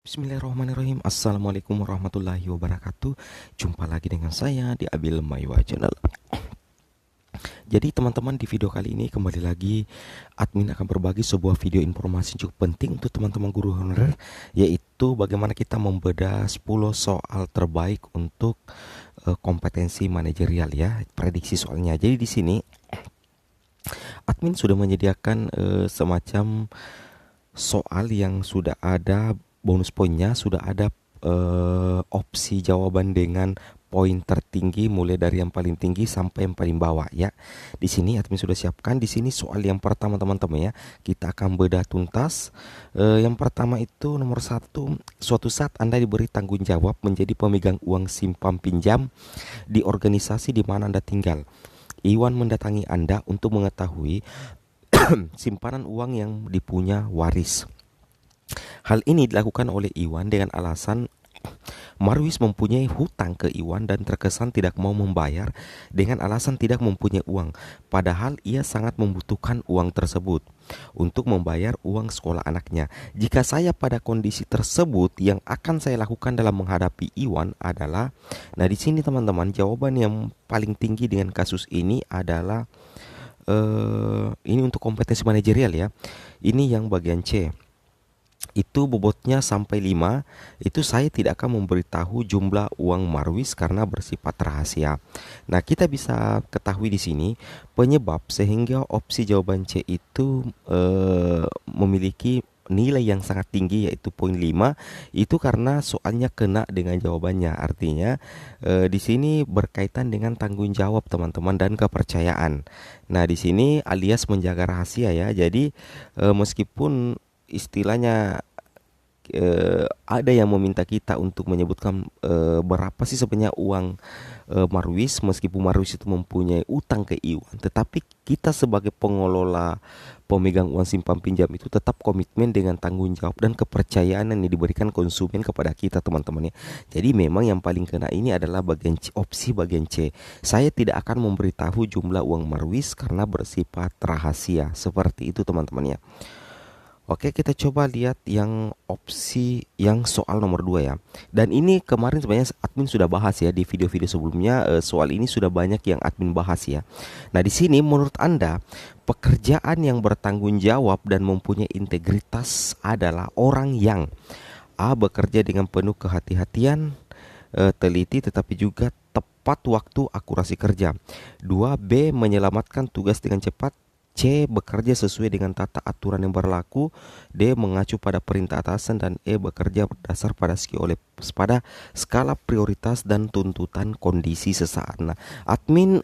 Bismillahirrahmanirrahim. Assalamualaikum warahmatullahi wabarakatuh. Jumpa lagi dengan saya di Abil Maywa Channel. Jadi teman-teman, di video kali ini kembali lagi admin akan berbagi sebuah video informasi cukup penting untuk teman-teman guru honorer, yaitu bagaimana kita membedah 10 soal terbaik untuk kompetensi manajerial ya. Prediksi soalnya. Jadi di sini admin sudah menyediakan semacam soal yang sudah ada bonus poinnya, sudah ada opsi jawaban dengan poin tertinggi mulai dari yang paling tinggi sampai yang paling bawah ya. Di sini admin sudah siapkan. Di sini soal yang pertama teman-teman ya, kita akan bedah tuntas. Yang pertama itu nomor 1, suatu saat Anda diberi tanggung jawab menjadi pemegang uang simpan pinjam di organisasi di mana Anda tinggal. Iwan mendatangi Anda untuk mengetahui simpanan uang yang dipunya waris. Hal ini dilakukan oleh Iwan dengan alasan Marwis mempunyai hutang ke Iwan dan terkesan tidak mau membayar dengan alasan tidak mempunyai uang, padahal ia sangat membutuhkan uang tersebut untuk membayar uang sekolah anaknya. Jika saya pada kondisi tersebut, yang akan saya lakukan dalam menghadapi Iwan adalah, nah di sini teman-teman, jawaban yang paling tinggi dengan kasus ini adalah ini untuk kompetensi manajerial ya. Ini yang bagian C. Itu bobotnya sampai 5, itu saya tidak akan memberitahu jumlah uang Marwis karena bersifat rahasia. Nah, kita bisa ketahui di sini penyebab sehingga opsi jawaban C itu memiliki nilai yang sangat tinggi, yaitu poin 5, itu karena soalnya kena dengan jawabannya. Artinya di sini berkaitan dengan tanggung jawab teman-teman dan kepercayaan. Nah, di sini alias menjaga rahasia ya. Jadi meskipun istilahnya ada yang meminta kita untuk menyebutkan berapa sih sebenarnya uang Marwis, meskipun Marwis itu mempunyai utang ke Iwan, tetapi kita sebagai pengelola pemegang uang simpan pinjam itu tetap komitmen dengan tanggung jawab dan kepercayaan yang diberikan konsumen kepada kita teman-teman ya. Jadi memang yang paling kena ini adalah bagian C, opsi bagian C. Saya tidak akan memberitahu jumlah uang Marwis karena bersifat rahasia. Seperti itu teman-teman ya. Oke, kita coba lihat yang opsi yang soal nomor 2 ya. Dan ini kemarin sebenarnya admin sudah bahas ya di video-video sebelumnya. Soal ini sudah banyak yang admin bahas ya. Nah, di sini menurut Anda pekerjaan yang bertanggung jawab dan mempunyai integritas adalah orang yang A. Bekerja dengan penuh kehati-hatian, teliti tetapi juga tepat waktu, akurasi kerja. 2. B. Menyelamatkan tugas dengan cepat. C. Bekerja sesuai dengan tata aturan yang berlaku. D. Mengacu pada perintah atasan. Dan E. Bekerja berdasar pada skala prioritas dan tuntutan kondisi sesaat. Nah, admin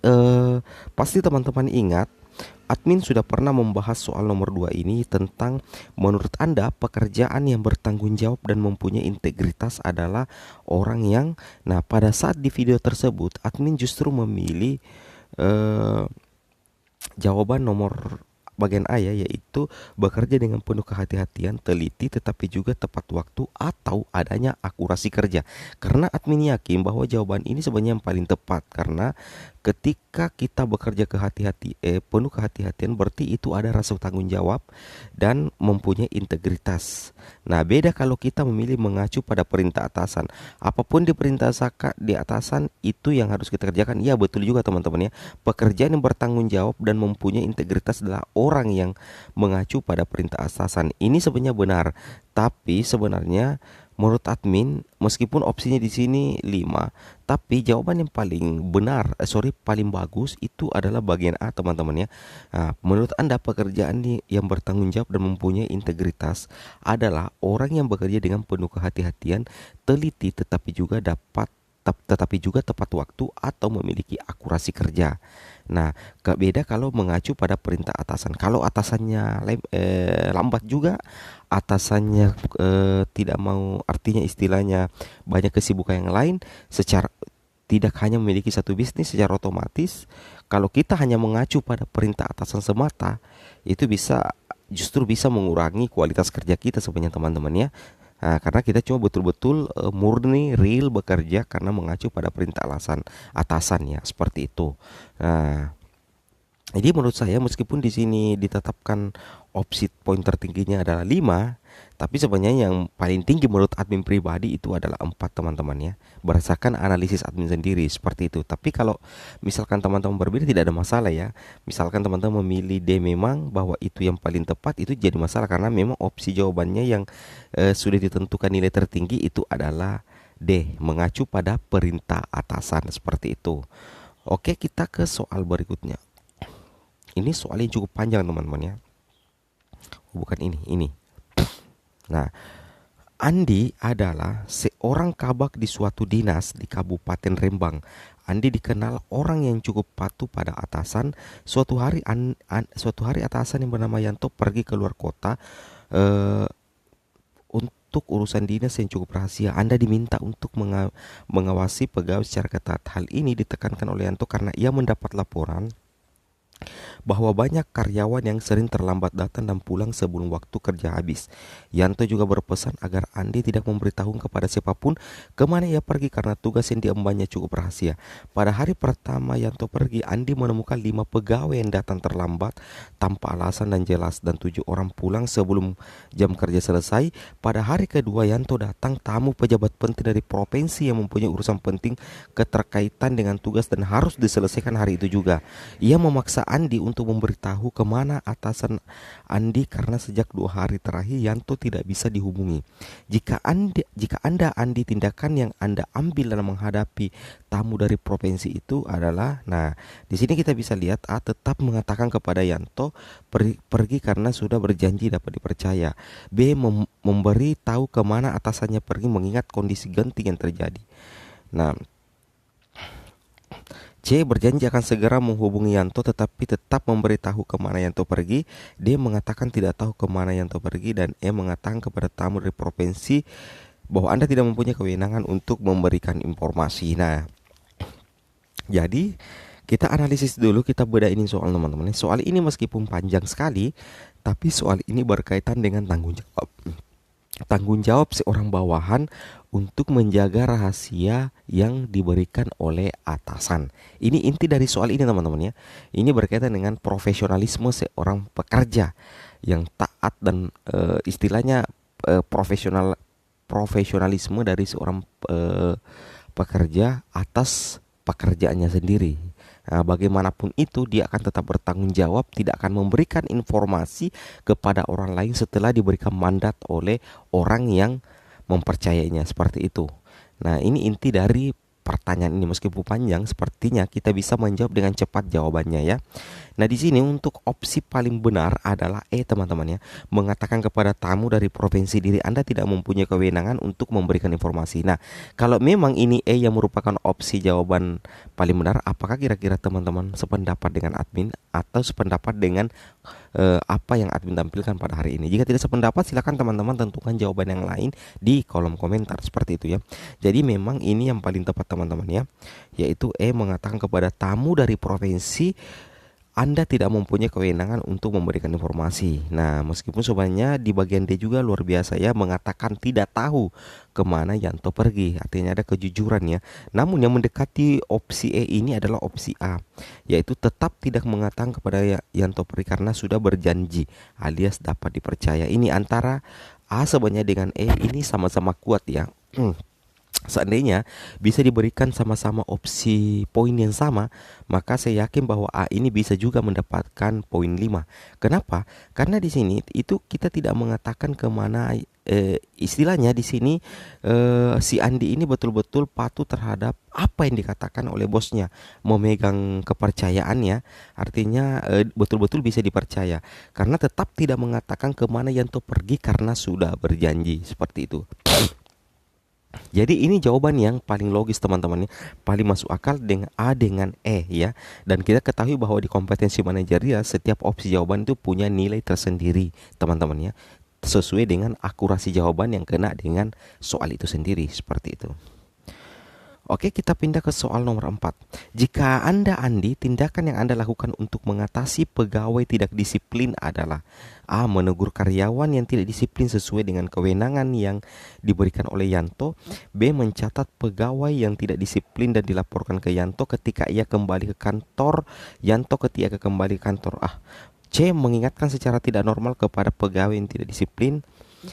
pasti teman-teman ingat, admin sudah pernah membahas soal nomor 2 ini tentang menurut Anda pekerjaan yang bertanggung jawab dan mempunyai integritas adalah orang yang, nah pada saat di video tersebut admin justru memilih jawaban nomor bagian A ya, yaitu bekerja dengan penuh kehati-hatian, teliti tetapi juga tepat waktu atau adanya akurasi kerja. Karena admin yakin bahwa jawaban ini sebenarnya yang paling tepat, karena ketika kita bekerja penuh kehati-hatian berarti itu ada rasa tanggung jawab dan mempunyai integritas. Nah, beda kalau kita memilih mengacu pada perintah atasan. Apapun di perintah di atasan itu yang harus kita kerjakan. Iya, betul juga teman-teman ya. Pekerjaan yang bertanggung jawab dan mempunyai integritas adalah orang yang mengacu pada perintah atasan. Ini sebenarnya benar, tapi sebenarnya menurut admin meskipun opsinya di sini 5, tapi jawaban yang paling benar, paling bagus itu adalah bagian A teman-teman ya. Nah, menurut Anda pekerjaan yang bertanggung jawab dan mempunyai integritas adalah orang yang bekerja dengan penuh kehati-hatian, teliti tetapi juga tepat waktu atau memiliki akurasi kerja. Nah, beda kalau mengacu pada perintah atasan. Kalau atasannya lambat juga, atasannya tidak mau, artinya istilahnya banyak kesibukan yang lain, secara tidak hanya memiliki satu bisnis, secara otomatis kalau kita hanya mengacu pada perintah atasan semata, itu justru bisa mengurangi kualitas kerja kita sebenarnya teman-teman ya. Nah, karena kita cuma betul-betul murni real bekerja karena mengacu pada perintah atasan ya, seperti itu. Nah, Jadi menurut saya meskipun di sini ditetapkan opsi poin tertingginya adalah 5, tapi sebenarnya yang paling tinggi menurut admin pribadi itu adalah 4 teman-teman ya. Berdasarkan analisis admin sendiri seperti itu. Tapi kalau misalkan teman-teman berbeda tidak ada masalah ya. Misalkan teman-teman memilih D memang bahwa itu yang paling tepat, itu jadi masalah karena memang opsi jawabannya yang sudah ditentukan nilai tertinggi itu adalah D, mengacu pada perintah atasan seperti itu. Oke, kita ke soal berikutnya. Ini soal yang cukup panjang teman-teman ya. Bukan ini. Nah, Andi adalah seorang kabak di suatu dinas di Kabupaten Rembang. Andi dikenal orang yang cukup patuh pada atasan. Suatu hari atasan yang bernama Yanto pergi keluar kota eh, untuk urusan dinas yang cukup rahasia. Anda diminta untuk mengawasi pegawai secara ketat. Hal ini ditekankan oleh Yanto karena ia mendapat laporan bahwa banyak karyawan yang sering terlambat datang dan pulang sebelum waktu kerja habis. Yanto juga berpesan agar Andi tidak memberitahu kepada siapapun kemana ia pergi karena tugas yang diembannya cukup rahasia. Pada hari pertama Yanto pergi, Andi menemukan 5 pegawai yang datang terlambat tanpa alasan dan jelas, dan 7 orang pulang sebelum jam kerja selesai. Pada hari kedua Yanto datang tamu pejabat penting dari provinsi yang mempunyai urusan penting keterkaitan dengan tugas dan harus diselesaikan hari itu juga. Ia memaksa Andi untuk memberitahu kemana atasan Andi karena sejak 2 hari terakhir Yanto tidak bisa dihubungi. Jika anda Andi, tindakan yang Anda ambil dalam menghadapi tamu dari provinsi itu adalah, nah di sini kita bisa lihat A tetap mengatakan kepada Yanto pergi karena sudah berjanji dapat dipercaya. B memberi tahu kemana atasannya pergi mengingat kondisi genting yang terjadi. Nah, C berjanji akan segera menghubungi Yanto tetapi tetap memberitahu kemana Yanto pergi. D mengatakan tidak tahu kemana Yanto pergi. Dan E mengatakan kepada tamu dari provinsi bahwa Anda tidak mempunyai kewenangan untuk memberikan informasi. Nah, jadi kita analisis dulu, kita bedain soal teman-teman. Soal ini meskipun panjang sekali, tapi soal ini berkaitan dengan tanggung jawab. Tanggung jawab seorang bawahan untuk menjaga rahasia yang diberikan oleh atasan. Ini inti dari soal ini teman-teman ya. Ini berkaitan dengan profesionalisme seorang pekerja yang taat dan istilahnya profesionalisme dari seorang pekerja atas pekerjaannya sendiri. Nah, bagaimanapun itu dia akan tetap bertanggung jawab, tidak akan memberikan informasi kepada orang lain setelah diberikan mandat oleh orang yang mempercayainya, seperti itu. Nah, ini inti dari pertanyaan ini. Meskipun panjang, sepertinya kita bisa menjawab dengan cepat jawabannya ya. Nah, di sini untuk opsi paling benar adalah E teman-teman ya. Mengatakan kepada tamu dari provinsi diri Anda tidak mempunyai kewenangan untuk memberikan informasi. Nah, kalau memang ini E yang merupakan opsi jawaban paling benar, apakah kira-kira teman-teman sependapat dengan admin atau sependapat dengan apa yang admin tampilkan pada hari ini? Jika tidak sependapat, silakan teman-teman tentukan jawaban yang lain di kolom komentar seperti itu ya. Jadi memang ini yang paling tepat teman-teman ya, yaitu E mengatakan kepada tamu dari provinsi Anda tidak mempunyai kewenangan untuk memberikan informasi. Nah, meskipun sebenarnya di bagian D juga luar biasa ya, mengatakan tidak tahu kemana Yanto pergi. Artinya ada kejujuran ya. Namun yang mendekati opsi E ini adalah opsi A, yaitu tetap tidak mengatakan kepada Yanto pergi karena sudah berjanji alias dapat dipercaya. Ini antara A sebenarnya dengan E ini sama-sama kuat ya. Seandainya bisa diberikan sama-sama opsi poin yang sama, maka saya yakin bahwa A ini bisa juga mendapatkan poin 5. Kenapa? Karena di sini itu kita tidak mengatakan kemana, istilahnya di sini si Andi ini betul-betul patuh terhadap apa yang dikatakan oleh bosnya, memegang kepercayaannya, artinya betul-betul bisa dipercaya. Karena tetap tidak mengatakan kemana Yanto pergi karena sudah berjanji, seperti itu. Jadi ini jawaban yang paling logis teman-teman ya, paling masuk akal dengan A dengan E ya. Dan kita ketahui bahwa di kompetensi manajerial setiap opsi jawaban itu punya nilai tersendiri teman-teman ya, sesuai dengan akurasi jawaban yang kena dengan soal itu sendiri, seperti itu. Oke, kita pindah ke soal nomor 4. Jika Anda Andi, tindakan yang Anda lakukan untuk mengatasi pegawai tidak disiplin adalah A. Menegur karyawan yang tidak disiplin sesuai dengan kewenangan yang diberikan oleh Yanto. B. Mencatat pegawai yang tidak disiplin dan dilaporkan ke Yanto ketika ia kembali ke kantor. Yanto ketika kembali ke kantor. C. Mengingatkan secara tidak normal kepada pegawai yang tidak disiplin.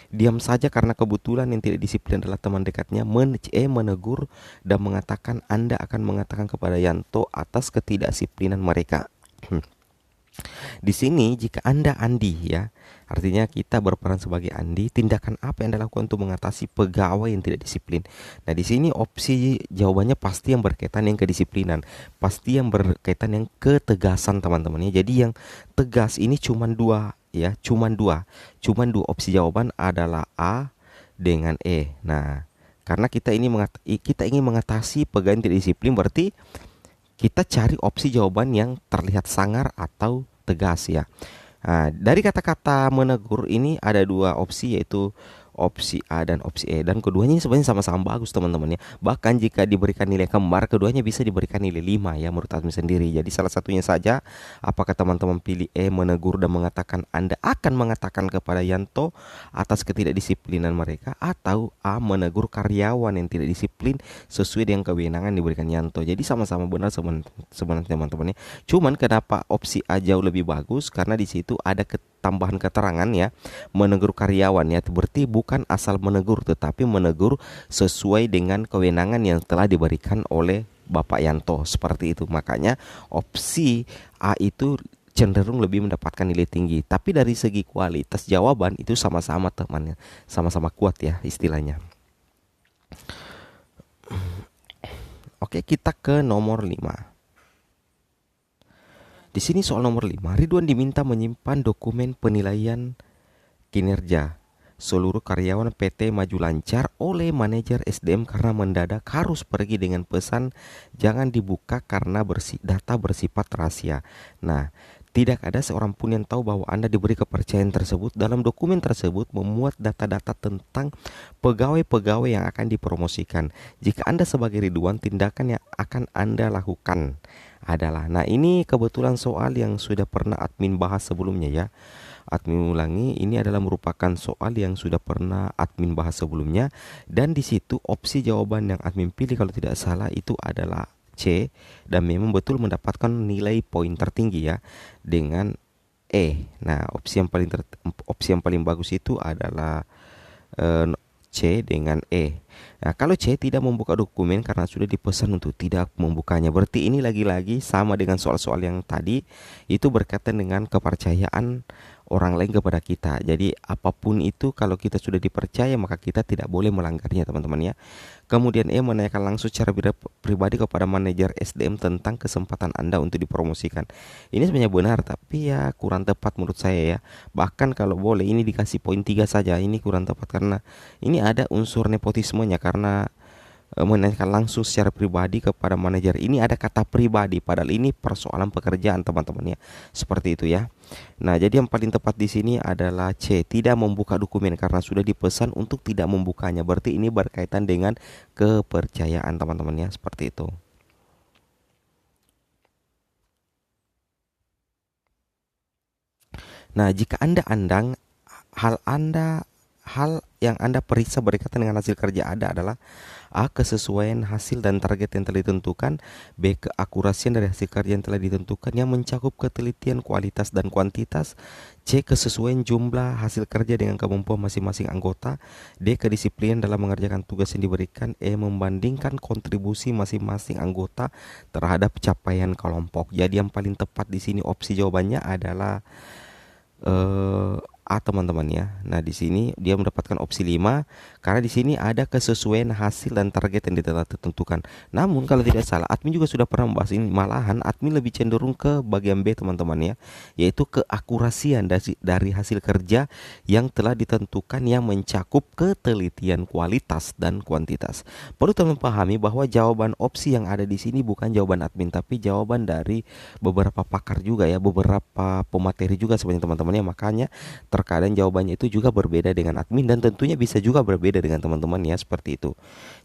Diam saja karena kebetulan yang tidak disiplin adalah teman dekatnya. Menegur dan mengatakan Anda akan mengatakan kepada Yanto atas ketidakdisiplinan mereka. Di sini jika Anda Andi ya, artinya kita berperan sebagai Andi, tindakan apa yang Anda lakukan untuk mengatasi pegawai yang tidak disiplin? Nah, di sini opsi jawabannya pasti yang berkaitan yang kedisiplinan, pasti yang berkaitan yang ketegasan teman-teman ya. Jadi yang tegas ini cuma dua ya, cuma dua opsi jawaban adalah A dengan E. Nah, karena kita ingin mengatasi pegawai yang tidak disiplin, berarti kita cari opsi jawaban yang terlihat sangar atau tegas ya. Nah, dari kata-kata menegur ini ada dua opsi, yaitu opsi A dan opsi E, dan keduanya ini sebenarnya sama-sama bagus teman-teman ya. Bahkan jika diberikan nilai kembar, keduanya bisa diberikan nilai 5 ya menurut admin sendiri. Jadi salah satunya saja, apakah teman-teman pilih E, menegur dan mengatakan Anda akan mengatakan kepada Yanto atas ketidakdisiplinan mereka, atau A, menegur karyawan yang tidak disiplin sesuai dengan kewenangan diberikan Yanto. Jadi sama-sama benar sebenarnya teman-teman ya. Cuman kenapa opsi A jauh lebih bagus? Karena di situ ada tambahan keterangan ya, menegur karyawan ya, berarti bukan asal menegur tetapi menegur sesuai dengan kewenangan yang telah diberikan oleh Bapak Yanto, seperti itu. Makanya opsi A itu cenderung lebih mendapatkan nilai tinggi. Tapi dari segi kualitas jawaban itu sama-sama temannya, sama-sama kuat ya istilahnya. Oke, kita ke nomor 5. Di sini soal nomor 5, Ridwan diminta menyimpan dokumen penilaian kinerja seluruh karyawan PT Maju Lancar oleh manajer SDM karena mendadak harus pergi dengan pesan jangan dibuka karena data bersifat rahasia. Nah, tidak ada seorang pun yang tahu bahwa Anda diberi kepercayaan tersebut. Dalam dokumen tersebut memuat data-data tentang pegawai-pegawai yang akan dipromosikan. Jika Anda sebagai Ridwan, tindakan yang akan Anda lakukan adalah, nah ini kebetulan soal yang sudah pernah admin bahas sebelumnya ya. Admin ulangi, ini adalah merupakan soal yang sudah pernah admin bahas sebelumnya, dan di situ opsi jawaban yang admin pilih kalau tidak salah itu adalah C, dan memang betul mendapatkan nilai poin tertinggi ya dengan E. Nah, opsi yang paling bagus itu adalah C dengan E. Nah, kalau C tidak membuka dokumen karena sudah dipesan untuk tidak membukanya, berarti ini lagi-lagi sama dengan soal-soal yang tadi, itu berkaitan dengan kepercayaan orang lain kepada kita. Jadi apapun itu kalau kita sudah dipercaya maka kita tidak boleh melanggarnya teman-teman ya. Kemudian E, menanyakan langsung secara pribadi kepada manajer SDM tentang kesempatan Anda untuk dipromosikan. Ini sebenarnya benar tapi ya kurang tepat menurut saya ya. Bahkan kalau boleh ini dikasih poin 3 saja, ini kurang tepat karena ini ada unsur nepotismenya, karena menanyakan langsung secara pribadi kepada manajer. Ini ada kata pribadi padahal ini persoalan pekerjaan teman-teman ya. Seperti itu ya. Nah, jadi yang paling tepat di sini adalah C, tidak membuka dokumen karena sudah dipesan untuk tidak membukanya. Berarti ini berkaitan dengan kepercayaan teman-teman ya, seperti itu. Nah, jika Anda andang hal yang Anda periksa berkaitan dengan hasil kerja adalah A, kesesuaian hasil dan target yang telah ditentukan. B, keakurasian dari hasil kerja yang telah ditentukan yang mencakup ketelitian kualitas dan kuantitas. C, kesesuaian jumlah hasil kerja dengan kemampuan masing-masing anggota. D, kedisiplinan dalam mengerjakan tugas yang diberikan. E, membandingkan kontribusi masing-masing anggota terhadap capaian kelompok. Jadi yang paling tepat di sini opsi jawabannya adalah A teman-teman ya. Nah, di sini dia mendapatkan opsi 5 karena di sini ada kesesuaian hasil dan target yang telah ditentukan. Namun kalau tidak salah admin juga sudah pernah membahas ini, malahan admin lebih cenderung ke bagian B teman-teman ya, yaitu keakurasian dari hasil kerja yang telah ditentukan yang mencakup ketelitian kualitas dan kuantitas. Perlu teman pahami bahwa jawaban opsi yang ada di sini bukan jawaban admin tapi jawaban dari beberapa pakar juga ya, beberapa pemateri juga sebenarnya teman-teman ya. Makanya terkadang jawabannya itu juga berbeda dengan admin dan tentunya bisa juga berbeda dengan teman-teman ya, seperti itu.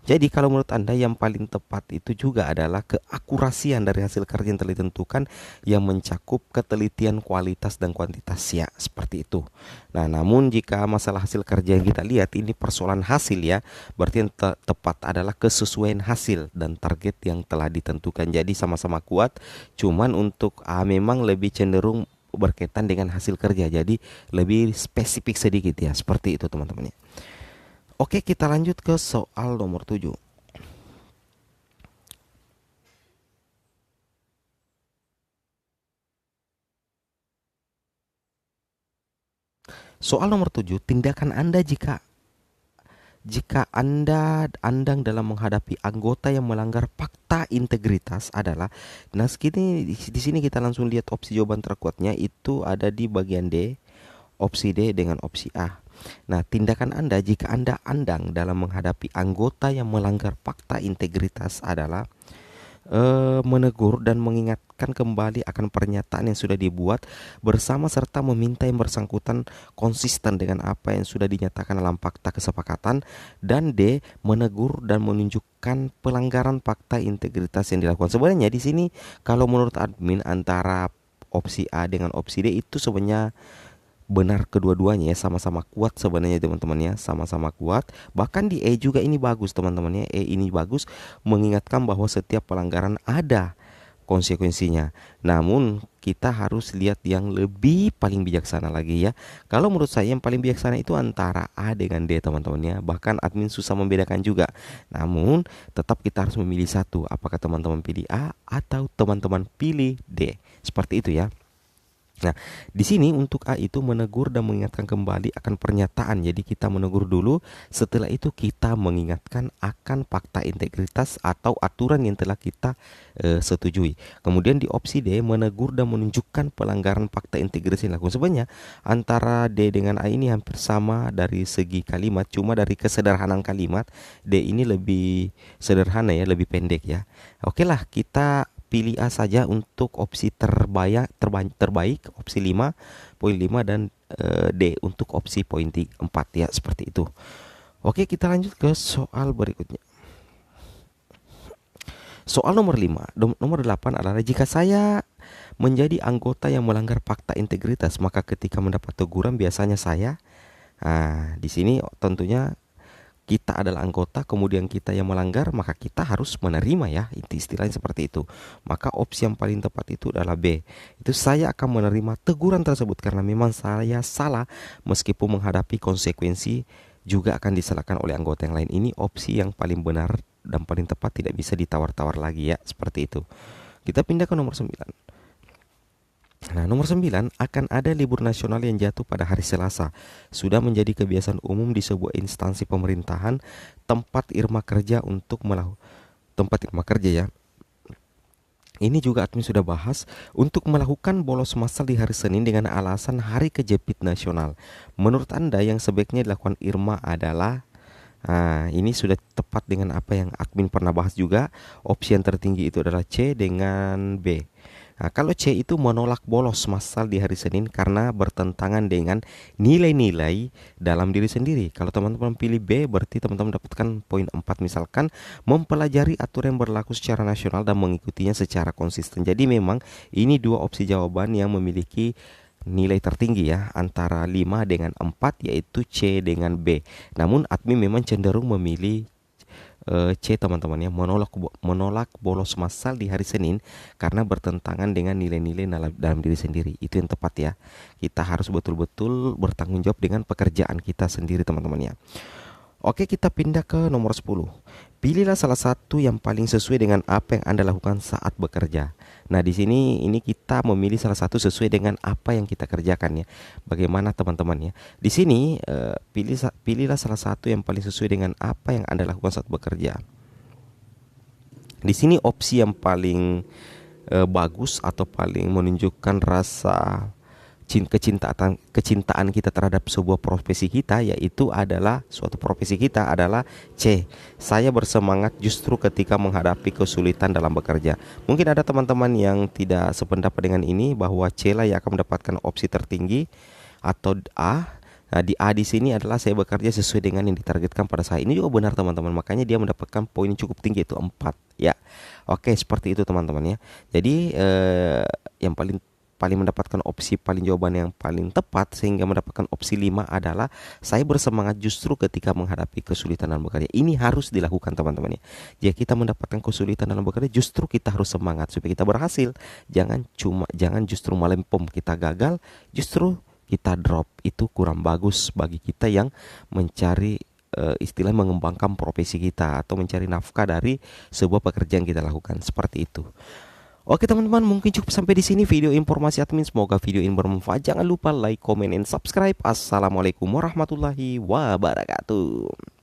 Jadi kalau menurut Anda yang paling tepat itu juga adalah keakurasian dari hasil kerja yang telah ditentukan yang mencakup ketelitian kualitas dan kuantitas ya, seperti itu. Nah, namun jika masalah hasil kerja yang kita lihat ini persoalan hasil ya, berarti yang tepat adalah kesesuaian hasil dan target yang telah ditentukan. Jadi sama-sama kuat, cuman untuk A memang lebih cenderung berkaitan dengan hasil kerja, jadi lebih spesifik sedikit ya, seperti itu teman-teman ya. Oke, kita lanjut ke soal nomor 7. Soal nomor 7, tindakan Anda jika Anda andang dalam menghadapi anggota yang melanggar fakta integritas adalah. Nah, di sini kita langsung lihat opsi jawaban terkuatnya itu ada di bagian D, opsi D dengan opsi A. Nah, tindakan Anda jika Anda andang dalam menghadapi anggota yang melanggar fakta integritas adalah menegur dan mengingatkan kembali akan pernyataan yang sudah dibuat bersama serta meminta yang bersangkutan konsisten dengan apa yang sudah dinyatakan dalam fakta kesepakatan. Dan D, menegur dan menunjukkan pelanggaran fakta integritas yang dilakukan. Sebenarnya di sini kalau menurut admin antara opsi A dengan opsi D itu sebenarnya benar kedua-duanya ya, sama-sama kuat sebenarnya teman-teman ya, sama-sama kuat. Bahkan di E juga ini bagus teman-teman ya, E ini bagus mengingatkan bahwa setiap pelanggaran ada konsekuensinya. Namun kita harus lihat yang lebih paling bijaksana lagi ya. Kalau menurut saya yang paling bijaksana itu antara A dengan D teman-teman ya. Bahkan admin susah membedakan juga. Namun tetap kita harus memilih satu. Apakah teman-teman pilih A atau teman-teman pilih D. Seperti itu ya. Nah, di sini untuk A itu menegur dan mengingatkan kembali akan pernyataan. Jadi kita menegur dulu, setelah itu kita mengingatkan akan fakta integritas atau aturan yang telah kita setujui. Kemudian di opsi D, menegur dan menunjukkan pelanggaran fakta integritas yang dilakukan. Sebenarnya antara D dengan A ini hampir sama dari segi kalimat, cuma dari kesederhanaan kalimat D ini lebih sederhana ya, lebih pendek ya. Oke lah, kita pilih A saja untuk opsi terbaik opsi 5.5 dan D untuk opsi poin 4 ya, seperti itu. Oke, kita lanjut ke soal berikutnya. Soal nomor 5, nomor 8 adalah jika saya menjadi anggota yang melanggar fakta integritas, maka ketika mendapat teguran biasanya saya di sini tentunya kita adalah anggota, kemudian kita yang melanggar, maka kita harus menerima ya, itu istilahnya seperti itu. Maka opsi yang paling tepat itu adalah B. Itu saya akan menerima teguran tersebut karena memang saya salah, meskipun menghadapi konsekuensi juga akan disalahkan oleh anggota yang lain. Ini opsi yang paling benar dan paling tepat, tidak bisa ditawar-tawar lagi ya, seperti itu. Kita pindah ke nomor 9. Nah, nomor 9, akan ada libur nasional yang jatuh pada hari Selasa. Sudah menjadi kebiasaan umum di sebuah instansi pemerintahan tempat Irma kerja ya. Ini juga admin sudah bahas untuk melakukan bolos massal di hari Senin dengan alasan hari kejepit nasional. Menurut Anda yang sebaiknya dilakukan Irma adalah ini sudah tepat dengan apa yang admin pernah bahas juga. Opsi yang tertinggi itu adalah C dengan B. Nah, kalau C itu menolak bolos massal di hari Senin karena bertentangan dengan nilai-nilai dalam diri sendiri. Kalau teman-teman pilih B, berarti teman-teman dapatkan poin 4, misalkan mempelajari aturan yang berlaku secara nasional dan mengikutinya secara konsisten. Jadi memang ini dua opsi jawaban yang memiliki nilai tertinggi ya, antara 5 dengan 4, yaitu C dengan B. Namun admin memang cenderung memilih C teman-teman ya, menolak bolos massal di hari Senin karena bertentangan dengan nilai-nilai dalam diri sendiri. Itu yang tepat ya. Kita harus betul-betul bertanggung jawab dengan pekerjaan kita sendiri teman-teman ya. Oke, kita pindah ke nomor 10. Pilihlah salah satu yang paling sesuai dengan apa yang Anda lakukan saat bekerja. Nah, di sini ini kita memilih salah satu sesuai dengan apa yang kita kerjakan ya. Bagaimana teman-teman ya? Di sini pilihlah salah satu yang paling sesuai dengan apa yang Anda lakukan saat bekerja. Di sini opsi yang paling bagus atau paling menunjukkan rasa kecintaan kita terhadap sebuah profesi kita, yaitu adalah suatu profesi kita adalah C. Saya bersemangat justru ketika menghadapi kesulitan dalam bekerja. Mungkin ada teman-teman yang tidak sependapat dengan ini, bahwa C lah yang akan mendapatkan opsi tertinggi atau A. Nah, di A di sini adalah saya bekerja sesuai dengan yang ditargetkan pada saya. Ini juga benar teman-teman. Makanya dia mendapatkan poin yang cukup tinggi, itu 4 ya. Oke, seperti itu teman-teman ya. Jadi yang paling paling mendapatkan opsi paling jawaban yang paling tepat sehingga mendapatkan opsi 5 adalah saya bersemangat justru ketika menghadapi kesulitan dalam bekerja. Ini harus dilakukan teman-teman ya. Jika kita mendapatkan kesulitan dalam bekerja, justru kita harus semangat supaya kita berhasil. Jangan justru melempem kita gagal, justru kita drop. Itu kurang bagus bagi kita yang mencari istilah mengembangkan profesi kita atau mencari nafkah dari sebuah pekerjaan kita lakukan seperti itu. Oke teman-teman, mungkin cukup sampai di sini video informasi admin. Semoga video ini bermanfaat. Jangan lupa like, comment, and subscribe. Assalamualaikum warahmatullahi wabarakatuh.